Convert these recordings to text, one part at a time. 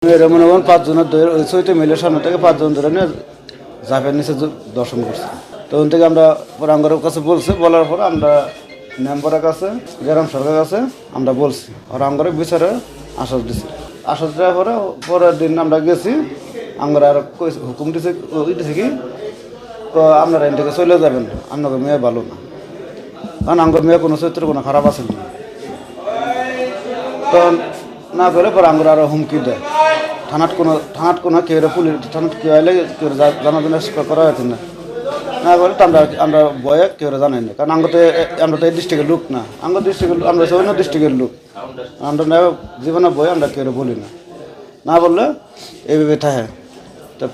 এরা মনে করেন 5 জনের ওই চৈতে মিলের সামনে থেকে 5 জন ধরে নিয়ে ঝাঁপের নিচে দর্শন করছে। তখন থেকে আমরা পরাঙ্গরের কাছে বলছি, বলার পর আমরা মেম্বারের কাছে, গ্রাম সরকারের কাছে আমরা বলছি, আর আঙ্গরের বিচারে আশ্বাস দিছি। আশ্বাস দেওয়ার পরে পরের দিন আমরা গেছি, আমরা আর হুকুম দিছে কি আপনারা এখান থেকে চলে যাবেন, আপনাকে মেয়ে ভালো না, কারণ আঙ্গর মেয়ে কোনো চরিত্র কোনো খারাপ আছে না। তখন না করে পরে আঙ্গুর আরো হুমকি দেয়, থানাত কোনো কেউ পুলিশ থানাত কেউ আইলে কেউ জানাজানা করা হয়েছে না বলে তো আমরা বয়ে কেউ জানাই না, কারণ আমরা তো এই ডিস্ট্রিক্টের লোক না, আমার ডিস্ট্রিক্টের আমরা অন্য ডিস্ট্রিক্টের লোক, আমরা জীবনে বয়ে আমরা কেউ বলি না বললে এইভাবে থাকে। তা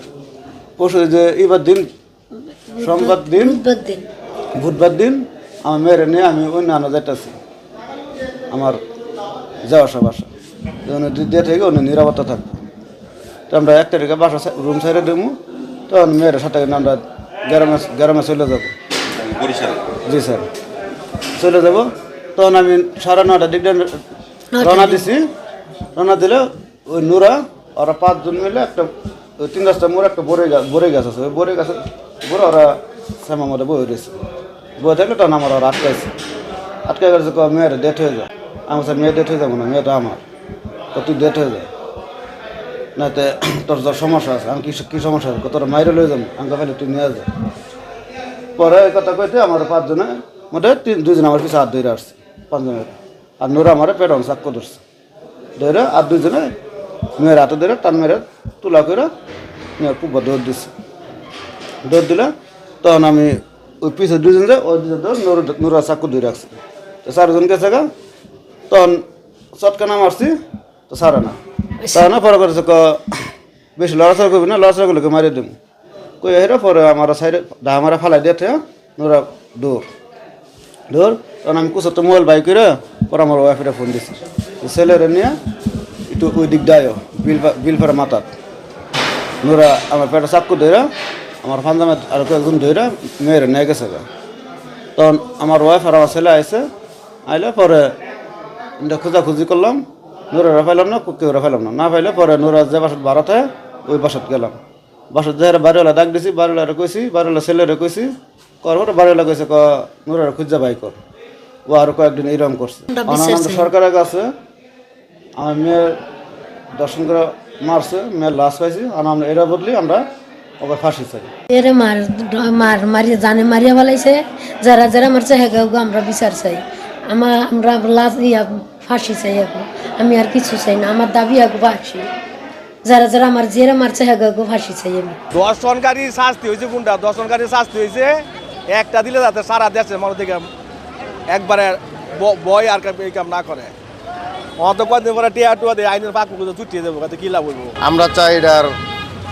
পরশু যে এবার দিন সোমবার দিন বুধবার দিন আমার মেয়ের নিয়ে আমি অন্য যাইতেছি, আমার যাওয়া আসা বাসা দিয়ে থেকে অন্য নিরাপত্তা থাকবে। তো আমরা 1 তারিখে বাসা রুম সাইডে দেবো, তখন মেয়ের সাথে আমরা গ্রামে চলে যাবো। জি স্যার, চলে যাব। তখন আমি 9:30 দিক রওনা দিছি। রওনা দিলে ওই নুরা ওরা 5 জন মিলে একটা 3-4টা মোড় একটা বড়ই গাছ আছে, ওই বড়ই গাছের বড় ওরা শ্যামার মধ্যে বয়ে রয়েছে। বয়ে থাকলে তখন আমার ওরা আটকে গেছে, মেয়ের ডেথ হয়ে যায়। আমার স্যার মেয়ে ডেথ হয়ে যাবো না, মেয়েটা আমার, তো তুই ডেথ হয়ে যায় না, তোর যা সমস্যা আছে। আমি কী সমস্যা আছে, তোর মাইরে লয়ে যাবো, আমাকে ফেলে তুই নিয়ে যা। পরে এই কথা কইতে আমার 5 জনের মধ্যে 2 জন আমার পিছিয়ে হাত ধরে আসছে, 5 জনের, আর নোরা আমার পেটন চাক্কু ধরছে ধরে, আর 2 জনে মেয়ের হাতে ধরে টান মেরে তুলা করে মেয়ের খুব দৌড় দিচ্ছে। দৌড় দিলে তখন আমি ওই পিছিয়ে 2 জন যায়, ওই 2 জন নোরা চাক্কু ধরে রাখছি। তো 4 জন গেছে গা, তখন চটকানা মারছি, তো সারা না পরে করেছে বেশি লড়াচড়া করবি না, লড়াচড়া করলে মারিয়ে দেবো কই হেরা। পরে আমার সাইডে ডাহামারা ফালাই দিয়ে নোরা দৌড়। তখন আমি কুচো তো মোবাইল বাই করে পরে আমার ওয়াইফেরা ফোন দিচ্ছি, ছেলেরা নিয়ে একটু ওই দিক দেয় বিলফারা মাথাত নোরা আমার পেটে চাক্কু ধরে আমার ফান্দামে আর কয়েকজন ধরে মেয়েরা নিয়ে গেছে গা। তখন আমার ওয়াইফ আর আমার ছেলে আইলে পরে খোঁজাখুঁজি করলাম, নোরা পাইলাম না, কেউ পাইলাম না পাইলে পরে নোরা যে বাসাত ভাড়াত হয় ওই বাসাত গেলাম। বাসাত যে বাড়িওয়ালা ডাক দিছি, বাড়িওয়ালারে কইছি, বাড়িওয়ালা ছেলেরে কইছি, পরে বাড়িওয়ালা কইছে নোরার খুঁজা বাই কর। ও আরো কয়েকদিন এইরকম করছে। আমরা সরকারের কাছে আমার মেয়ের দর্শন করে মারছে, মেয়ের লাশ পাইছি, আর আমরা এরা বদলি আমরা ওকে ফাঁসি চাই। এরে মারিয়া জানে মারিয়া বলাইছে, যারা মারছে হেগা আমরা বিচার চাই, আমরা লাশ ফাঁসি চাই। আমি আর কিছু চাই না, আমার দাবি ফাঁসি। যারা আমার জেরা মারছে হেগা ফাঁসি চাই আমি। দর্শনকারী শাস্তি হয়েছে কোনটা? দর্শনকারী শাস্তি হয়েছে একটা দিলে যাতে সারা দেশের মানুষ থেকে একবারে বয় আর এই কাম না করে। অত কদিন পরে টিয়া টুয়া দিয়ে আইনের পাক ছুটিয়ে দেবো, কি লাভ হইব? আমরা চাই এটার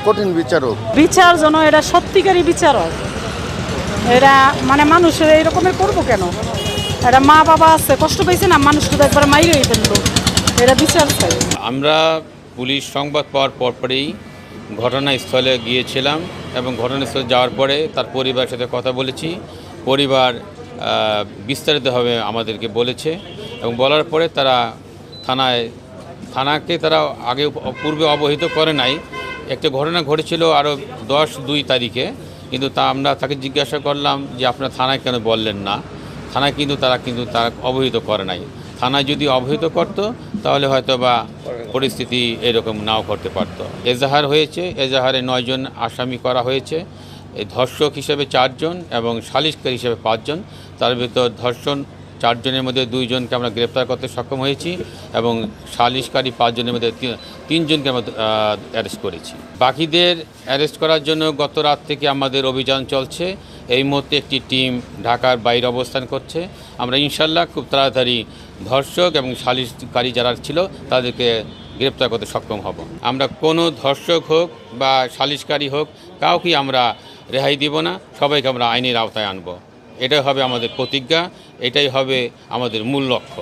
কঠিন বিচারক, বিচার যেন এটা সত্যিকারই বিচারক। এরা মানে মানুষের এইরকমের করবো কেন? এটা মা বাবা আছে, কষ্ট পাইছে না, মানুষকে তো একবার মাইরে ফেললো। এটা বিচার চাই আমরা। পুলিশ সংবাদ পাওয়ার পরপরই ঘটনাস্থলে গিয়েছিলাম এবং ঘটনাস্থলে যাওয়ার পরে তার পরিবারের সাথে কথা বলেছি। পরিবার বিস্তারিতভাবে আমাদেরকে বলেছে এবং বলার পরে তারা থানাকে তারা আগে পূর্বে অবহিত করে নাই। একটা ঘটনা ঘটেছিল আরও 10-2 তারিখে, কিন্তু আমরা তাকে জিজ্ঞাসা করলাম যে আপনারা থানায় কেন বললেন না। থানায় তারা অবহিত করে নাই। থানায় যদি অবহিত করত তাহলে হয়তো বা পরিস্থিতি এরকম নাও করতে পারত। এজাহার হয়েছে, এজাহারে 9 জন আসামি করা হয়েছে। এই ধর্ষক হিসেবে 4 জন এবং সালিশকারী হিসেবে 5 জন। তার ভিতর ধর্ষণ 4 জনের মধ্যে 2 জনকে আমরা গ্রেপ্তার করতে সক্ষম হয়েছি এবং সালিশকারী 5 জনের মধ্যে 3 জনকে আমরা অ্যারেস্ট করেছি। বাকিদের অ্যারেস্ট করার জন্য গত রাত থেকে আমাদের অভিযান চলছে। এই মুহূর্তে একটি টিম ঢাকার বাইরে অবস্থান করছে। আমরা ইনশাল্লাহ খুব তাড়াতাড়ি ধর্ষক এবং সালিশকারী যারা ছিল তাদেরকে গ্রেপ্তার করতে সক্ষম হব। আমরা কোনো ধর্ষক হোক বা সালিশকারী হোক কাউকেই আমরা রেহাই দিব না, সবাইকে আমরা আইনের আওতায় আনব। এটাই হবে আমাদের প্রতিজ্ঞা, এটাই হবে আমাদের মূল লক্ষ্য।